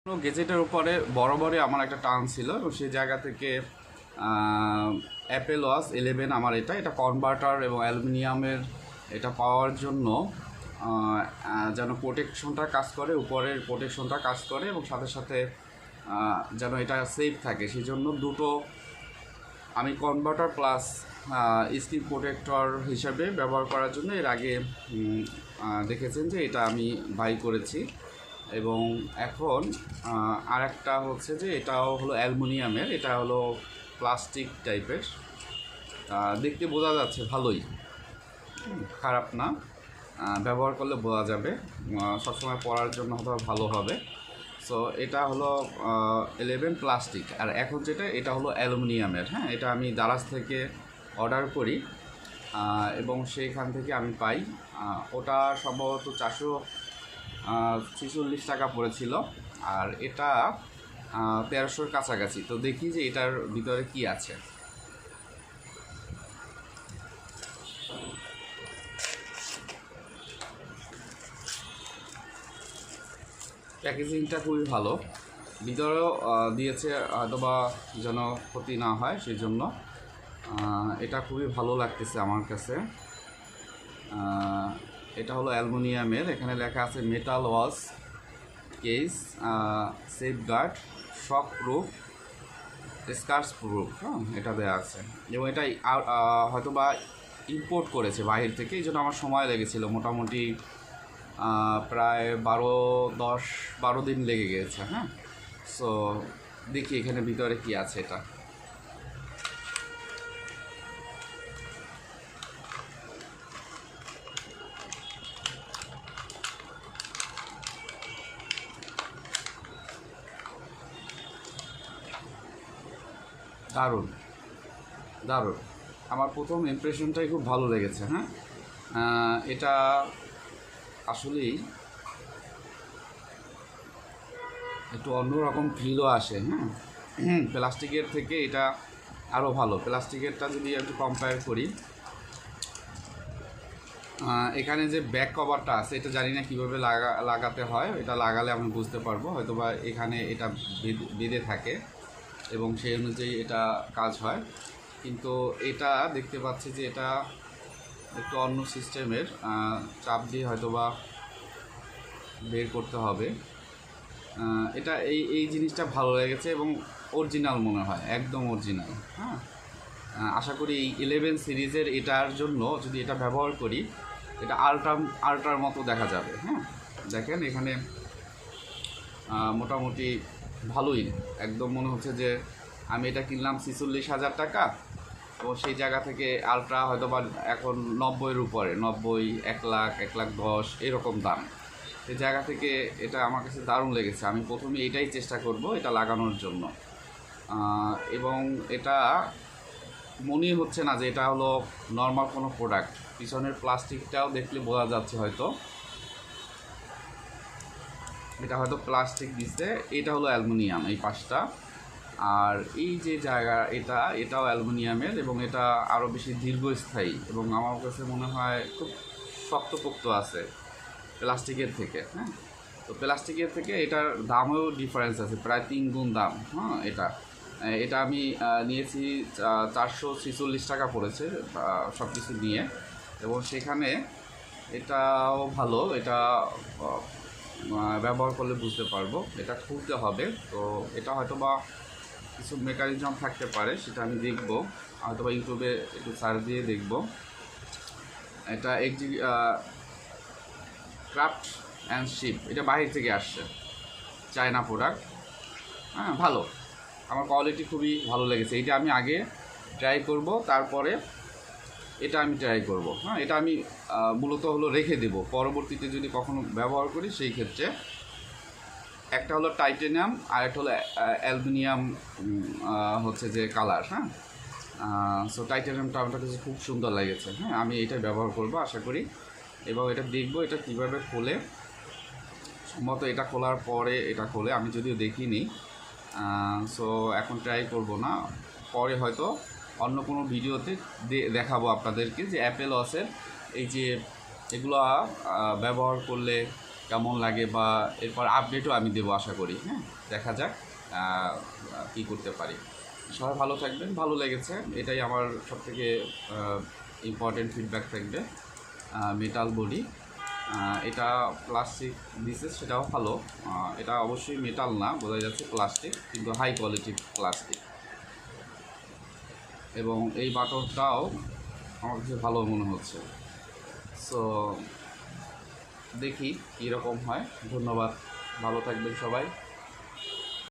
গেজেটের উপরে বরাবরই আমার একটা টান ছিল এবং সেই জায়গা থেকে অ্যাপেল ওয়াচ 11 আমার এটা কনভার্টার এবং অ্যালুমিনিয়ামের এটা পাওয়ার জন্য যেন প্রোটেকশনটা কাজ করে, উপরের প্রোটেকশনটা কাজ করে এবং সাথে সাথে যেন এটা সেফ থাকে, সেই জন্য দুটো আমি কনভার্টার প্লাস স্ক্রিন প্রোটেক্টর হিসাবে ব্যবহার করার জন্য এর আগে দেখেছেন যে এটা আমি বাই করেছি। এবং এখন আরেকটা হচ্ছে যে এটাও হলো অ্যালুমিনিয়ামের, এটা হলো প্লাস্টিক টাইপের, দেখতে বোঝা যাচ্ছে ভালোই, খারাপ না, ব্যবহার করলে বোঝা যাবে, সবসময় পরার জন্য হয়তো ভালো হবে। সো এটা হলো 11 প্লাস্টিক, আর এখন যেটা এটা হলো অ্যালুমিনিয়ামের। হ্যাঁ, এটা আমি দারাজ থেকে অর্ডার করি এবং সেইখান থেকে আমি পাই। ওটা সম্ভবত 446 টাকা পড়েছিল, আর এটা 1300-র কাছাকাছি। তো দেখি যে এটার ভিতরে কি আছে। প্যাকেজিংটা খুবই ভালো, ভিতরেও দিয়েছে হয়তোবা যেন ক্ষতি না হয়, সেই জন্য এটা খুবই ভালো লাগতেছে আমার কাছে। এটা হলো অ্যালুমিনিয়ামের, এখানে লেখা আছে মেটাল ওয়াচ কেস, সেফগার্ড, শক প্রুফ, স্কার্স প্রুফ। হ্যাঁ, এটা দেওয়া আছে এবং এটা হয়তোবা ইম্পোর্ট করেছে বাহির থেকে, এই জন্য আমার সময় লেগেছিল মোটামুটি প্রায় 12 দিন লেগে গিয়েছে। হ্যাঁ, সো দেখি এখানে ভিতরে কি আছে। এটা দারুণ দারুণ, আমার প্রথম ইমপ্রেশনটাই খুব ভালো লেগেছে। হ্যাঁ, এটা আসলেই একটু অন্যরকম ফিলও আসে। হ্যাঁ, প্লাস্টিকের থেকে এটা আরও ভালো। প্লাস্টিকেরটা যদি একটু কম্পেয়ার করি, এখানে যে ব্যাক কভারটা আছে এটা জানি না কীভাবে লাগাতে হয়, এটা লাগালে আমি বুঝতে পারবো, হয়তোবা এখানে এটা বেঁধে থাকে এবং সেই অনুযায়ী এটা কাজ হয়। কিন্তু এটা দেখতে পাচ্ছি যে এটা একটু অন্য সিস্টেমের, চাপ দিয়ে হয়তোবা বের করতে হবে। এটা এই জিনিসটা ভালো লেগেছে এবং অরিজিনাল মনে হয়, একদম অরিজিনাল। হ্যাঁ, আশা করি এই 11 সিরিজের এটার জন্য যদি এটা ব্যবহার করি, এটা আল্ট্রার মতো দেখা যাবে। হ্যাঁ, দেখেন এখানে মোটামুটি ভালোই, একদম মনে হচ্ছে যে আমি এটা কিনলাম 46,000 টাকা, তো সেই জায়গা থেকে আল্ট্রা হয়তো বা এখন 90-এর উপরে, 90, 1 লাখ, 1,10,000 এরকম দাম। সেই জায়গা থেকে এটা আমার কাছে দারুণ লেগেছে। আমি প্রথমে এটাই চেষ্টা করব এটা লাগানোর জন্য, এবং এটা মনেই হচ্ছে না যে এটা হলো নর্মাল কোনো প্রোডাক্ট। পিছনের প্লাস্টিকটাও দেখলে বোঝা যাচ্ছে হয়তো এটা হয়তো প্লাস্টিক দিচ্ছে, এটা হলো অ্যালুমিনিয়াম এই পাশটা, আর এই যে জায়গা এটাও অ্যালুমিনিয়ামের এবং এটা আরও বেশি দীর্ঘস্থায়ী এবং আমার কাছে মনে হয় খুব শক্তপোক্ত আছে প্লাস্টিকের থেকে। হ্যাঁ, তো প্লাস্টিকের থেকে এটার দামেও ডিফারেন্স আছে, প্রায় 3 গুণ দাম। হ্যাঁ, এটা আমি নিয়েছি 446 টাকা পড়েছে সব কিছু নিয়ে, এবং সেখানে এটাও ভালো। এটা ব্যবহার করলে বুঝতে পারবো, এটা খুলতে হবে। তো এটা হয়তো বা কিছু মেকানিজম থাকতে পারে, সেটা আমি দেখব, হয়তো বা ইউটিউবে একটু সার্চ দিয়ে দেখব। এটা ক্রাফট অ্যান্ড শিপ, এটা বাইরে থেকে আসছে, চায়না প্রোডাক্ট। হ্যাঁ, ভালো, আমার কোয়ালিটি খুবই ভালো লেগেছে। এটা আমি আগে ট্রাই করব, তারপরে এটা আমি ট্রাই করব। হ্যাঁ, এটা আমি মূলত হলো রেখে দেব, পরবর্তীতে যদি কখনো ব্যবহার করি সেই ক্ষেত্রে। একটা হলো টাইটেনিয়াম আর একটা হলো অ্যালুমিনিয়াম, হচ্ছে যে কালার। হ্যাঁ, সো টাইটেনিয়ামটা আমার কাছে খুব সুন্দর লেগেছে। হ্যাঁ, আমি এটা ব্যবহার করব আশা করি, এবং এটা দেখব এটা কীভাবে খোলে। সম্ভবত এটা খোলার পরে এটা খোলে, আমি যদিও দেখিনি। সো এখন ট্রাই করব না, পরে হয়তো অন্য কোনো ভিডিওতে দেখাবো আপনাদেরকে যে অ্যাপেল ওয়াচের এই যে এগুলো ব্যবহার করলে কেমন লাগে বা এরপর আপডেটও আমি দেবো আশা করি। হ্যাঁ, দেখা যাক কী করতে পারি। সবাই ভালো থাকবেন। ভালো লেগেছে, এটাই আমার সবথেকে ইম্পর্টেন্ট ফিডব্যাক থাকবে। মেটাল বডি, এটা প্লাস্টিক দিছে সেটাও ভালো। এটা অবশ্যই মেটাল না, বোঝা যাচ্ছে প্লাস্টিক, কিন্তু হাই কোয়ালিটির প্লাস্টিক। এবং এই বাটনটাও আমার কাছে ভালো মনে হচ্ছে। সো দেখি কীরকম হয়। ধন্যবাদ, ভালো থাকবেন সবাই।